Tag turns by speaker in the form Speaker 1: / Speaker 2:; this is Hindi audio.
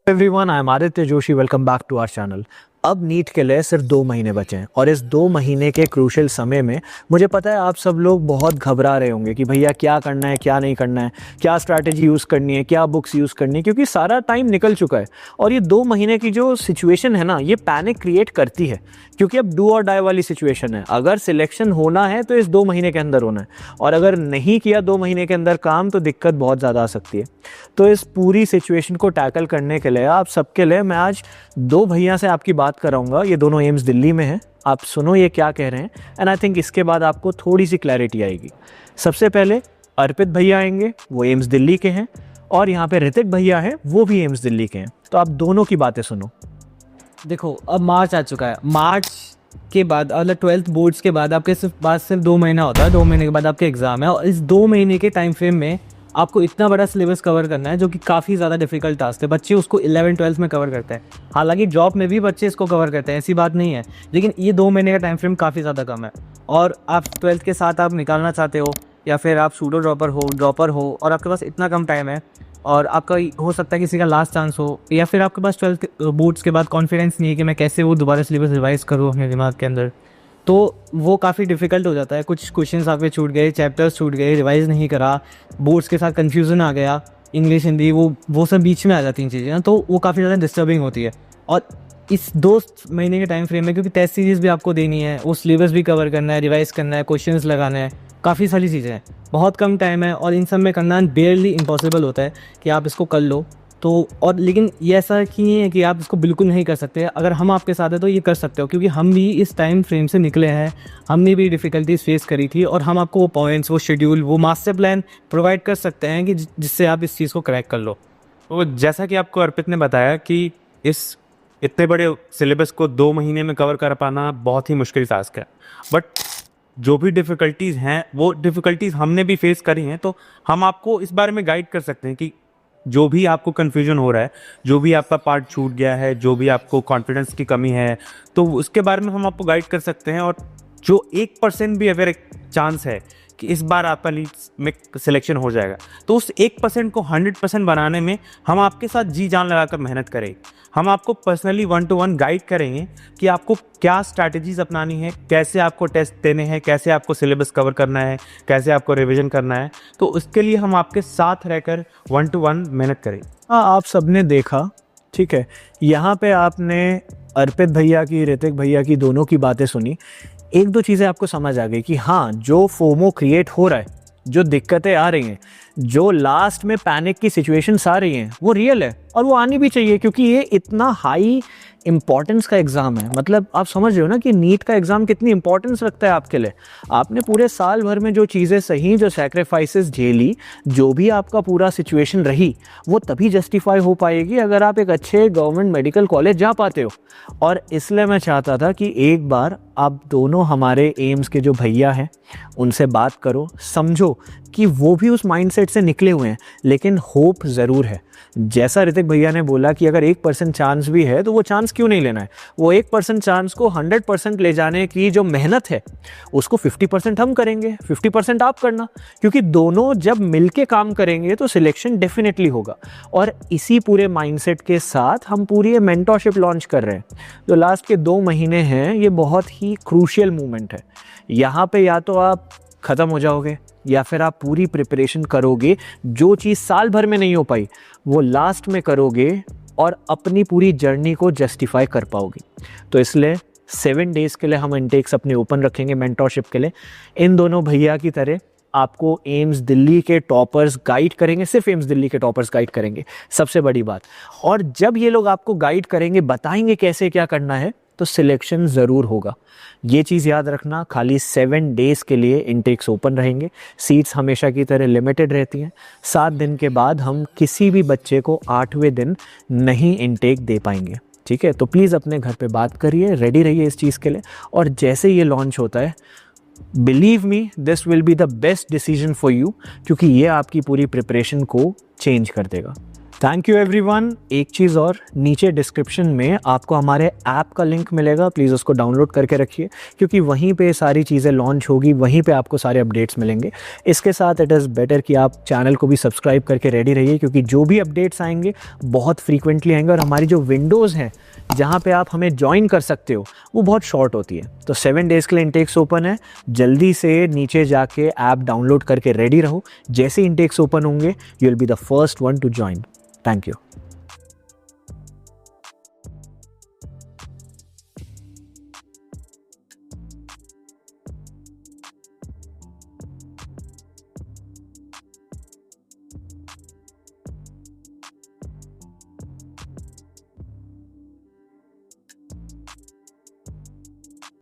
Speaker 1: Everyone, I am Aditya Joshi. Welcome back to our channel. अब नीट के लिए सिर्फ 2 महीने बचे हैं और इस 2 महीने के क्रूशियल समय में मुझे पता है आप सब लोग बहुत घबरा रहे होंगे कि भैया क्या करना है, क्या नहीं करना है, क्या स्ट्रैटेजी यूज़ करनी है, क्या बुक्स यूज़ करनी है, क्योंकि सारा टाइम निकल चुका है। और ये 2 महीने की जो सिचुएशन है ना, ये पैनिक क्रिएट करती है, क्योंकि अब डू और डाई वाली सिचुएशन है। अगर सिलेक्शन होना है तो इस 2 महीने के अंदर होना है, और अगर नहीं किया 2 महीने के अंदर काम तो दिक्कत बहुत ज़्यादा आ सकती है। तो इस पूरी सिचुएशन को टैकल करने के लिए आप सबके लिए मैं आज 2 भैया से आपकी बात कराऊंगा। ये दोनों एम्स दिल्ली में हैं। आप सुनो ये क्या कह रहे हैं, एंड आई थिंक इसके बाद आपको थोड़ी सी क्लैरिटी आएगी। सबसे पहले अर्पित भैया आएंगे, वो एम्स दिल्ली के हैं, और यहाँ पे ऋतिक भैया हैं, वो भी एम्स दिल्ली के हैं। तो आप दोनों की बातें सुनो।
Speaker 2: देखो, अब मार्च आ चुका है। मार्च के बाद मतलब 12th बोर्ड्स के बाद आपके सिर्फ 2 महीना होता है। 2 महीने के बाद आपके एग्ज़ाम है, और इस 2 महीने के टाइम फ्रेम में आपको इतना बड़ा सिलेबस कवर करना है, जो कि काफ़ी ज़्यादा डिफिकल्ट टास्क है। बच्चे उसको 11th-12th में कवर करते हैं। हालांकि जॉब में भी बच्चे इसको कवर करते हैं, ऐसी बात नहीं है, लेकिन ये 2 महीने का टाइम फ्रेम काफ़ी ज़्यादा कम है। और आप 12th के साथ आप निकालना चाहते हो, या फिर आप सूडो ड्रॉपर हो और आपके पास इतना कम टाइम है, और आपका हो सकता है किसी का लास्ट चांस हो, या फिर आपके पास 12th बोर्ड्स के बाद कॉन्फिडेंस नहीं है कि मैं कैसे वो दोबारा सिलेबस रिवाइज करूँ अपने दिमाग के अंदर, तो वो काफ़ी डिफिकल्ट हो जाता है। कुछ क्वेश्चंस आपके छूट गए, चैप्टर्स छूट गए, रिवाइज नहीं करा, बोर्ड्स के साथ कन्फ्यूज़न आ गया, इंग्लिश हिंदी वो सब बीच में आ जाती हैं चीज़ें ना, तो वो काफ़ी ज़्यादा डिस्टर्बिंग होती है। और इस 2 महीने के टाइम फ्रेम में, क्योंकि टेस्ट सीरीज़ भी आपको देनी है, वो सिलेबस भी कवर करना है, रिवाइज करना है, क्वेश्चंस लगाना है, काफ़ी सारी चीज़ें हैं, बहुत कम टाइम है, और इन सब में करना बेयरली इम्पॉसिबल होता है कि आप इसको कर लो। तो और लेकिन ये ऐसा कि नहीं है कि आप इसको बिल्कुल नहीं कर सकते। अगर हम आपके साथ हैं तो ये कर सकते हो, क्योंकि हम भी इस टाइम फ्रेम से निकले हैं, हमने भी डिफ़िकल्टीज फेस करी थी, और हम आपको वो पॉइंट्स, वो शेड्यूल, वो मास्टर प्लान प्रोवाइड कर सकते हैं कि जिससे आप इस चीज़ को क्रैक कर लो।
Speaker 3: तो जैसा कि आपको अर्पित ने बताया कि इस इतने बड़े सिलेबस को 2 महीने में कवर कर पाना बहुत ही मुश्किल टास्क है, बट जो भी डिफ़िकल्टीज़ हैं वो डिफ़िकल्टीज़ हमने भी फेस करी हैं, तो हम आपको इस बारे में गाइड कर सकते हैं कि जो भी आपको कन्फ्यूजन हो रहा है, जो भी आपका पार्ट छूट गया है, जो भी आपको कॉन्फिडेंस की कमी है, तो उसके बारे में हम आपको गाइड कर सकते हैं। और जो 1% भी अगर एक चांस है कि इस बार आपका लीड्स में सिलेक्शन हो जाएगा, तो उस 1% को 100% बनाने में हम आपके साथ जी जान लगाकर मेहनत करें। हम आपको पर्सनली 1-to-1 गाइड करेंगे कि आपको क्या स्ट्रैटेजीज अपनानी है, कैसे आपको टेस्ट देने हैं, कैसे आपको सिलेबस कवर करना है, कैसे आपको रिवीजन करना है। तो उसके लिए हम आपके साथ रहकर 1-to-1 मेहनत करें।
Speaker 1: हाँ, आप सबने देखा, ठीक है। यहाँ पे आपने अर्पित भैया की, ऋतिक भैया की, दोनों की बातें सुनी। 1-2 चीज़ें आपको समझ आ गई कि हाँ, जो फोमो क्रिएट हो रहा है, जो दिक्कतें आ रही हैं, जो लास्ट में पैनिक की सिचुएशंस आ रही हैं, वो रियल है और वो आनी भी चाहिए, क्योंकि ये इतना हाई इम्पॉर्टेंस का एग्ज़ाम है। मतलब आप समझ रहे हो ना कि नीट का एग्ज़ाम कितनी इंपॉर्टेंस रखता है आपके लिए। आपने पूरे साल भर में जो चीज़ें सही, जो सैक्रिफाइसेस झेली, जो भी आपका पूरा सिचुएशन रही, वो तभी जस्टिफाई हो पाएगी अगर आप एक अच्छे गवर्नमेंट मेडिकल कॉलेज जा पाते हो। और इसलिए मैं चाहता था कि एक बार आप दोनों हमारे एम्स के जो भैया हैं उनसे बात करो, समझो कि वो भी उस माइंडसेट से निकले हुए हैं, लेकिन होप ज़रूर है। जैसा ऋतिक भैया ने बोला कि अगर 1% चांस भी है तो वो चांस क्यों नहीं लेना है। वो 1% चांस को 100% ले जाने की जो मेहनत है उसको 50% हम करेंगे, 50% आप करना, क्योंकि दोनों जब मिलके काम करेंगे तो सिलेक्शन डेफिनेटली होगा। और इसी पूरे माइंडसेट के साथ हम पूरी मेंटरशिप लॉन्च कर रहे हैं। जो लास्ट के 2 महीने हैं, ये बहुत ही क्रूशियल मोमेंट है। यहाँ पे या तो आप ख़त्म हो जाओगे, या फिर आप पूरी प्रिपरेशन करोगे, जो चीज़ साल भर में नहीं हो पाई वो लास्ट में करोगे और अपनी पूरी जर्नी को जस्टिफाई कर पाओगे। तो इसलिए 7 डेज़ के लिए हम इनटेक्स अपने ओपन रखेंगे मेंटरशिप के लिए। इन दोनों भैया की तरह आपको एम्स दिल्ली के टॉपर्स गाइड करेंगे, सिर्फ एम्स दिल्ली के टॉपर्स गाइड करेंगे, सबसे बड़ी बात। और जब ये लोग आपको गाइड करेंगे, बताएंगे कैसे क्या करना है, तो सिलेक्शन ज़रूर होगा। ये चीज़ याद रखना। खाली 7 डेज़ के लिए इनटेक्स ओपन रहेंगे। सीट्स हमेशा की तरह लिमिटेड रहती हैं। 7 दिन के बाद हम किसी भी बच्चे को 8वें दिन नहीं इनटेक दे पाएंगे, ठीक है। तो प्लीज़ अपने घर पे बात करिए, रेडी रहिए इस चीज़ के लिए। और जैसे ये लॉन्च होता है, believe me, this will be the best decision for you, क्योंकि ये आपकी पूरी प्रिपरेशन को चेंज कर देगा। Thank you everyone. एक चीज़ और, नीचे डिस्क्रिप्शन में आपको हमारे ऐप का लिंक मिलेगा, प्लीज़ उसको डाउनलोड करके रखिए, क्योंकि वहीं पे सारी चीज़ें लॉन्च होगी, वहीं पे आपको सारे अपडेट्स मिलेंगे। इसके साथ इट इज़ बेटर कि आप चैनल को भी सब्सक्राइब करके रेडी रहिए, क्योंकि जो भी अपडेट्स आएंगे बहुत फ्रीक्वेंटली आएंगे, और हमारी जो विंडोज़ हैं जहाँ पे आप हमें ज्वाइन कर सकते हो वो बहुत शॉर्ट होती है। तो 7 डेज़ के लिए इंटेक्स ओपन है, जल्दी से नीचे जाके ऐप डाउनलोड करके रेडी रहो। जैसे इंटेक्स ओपन होंगे, you will be the first one two join. Thank you.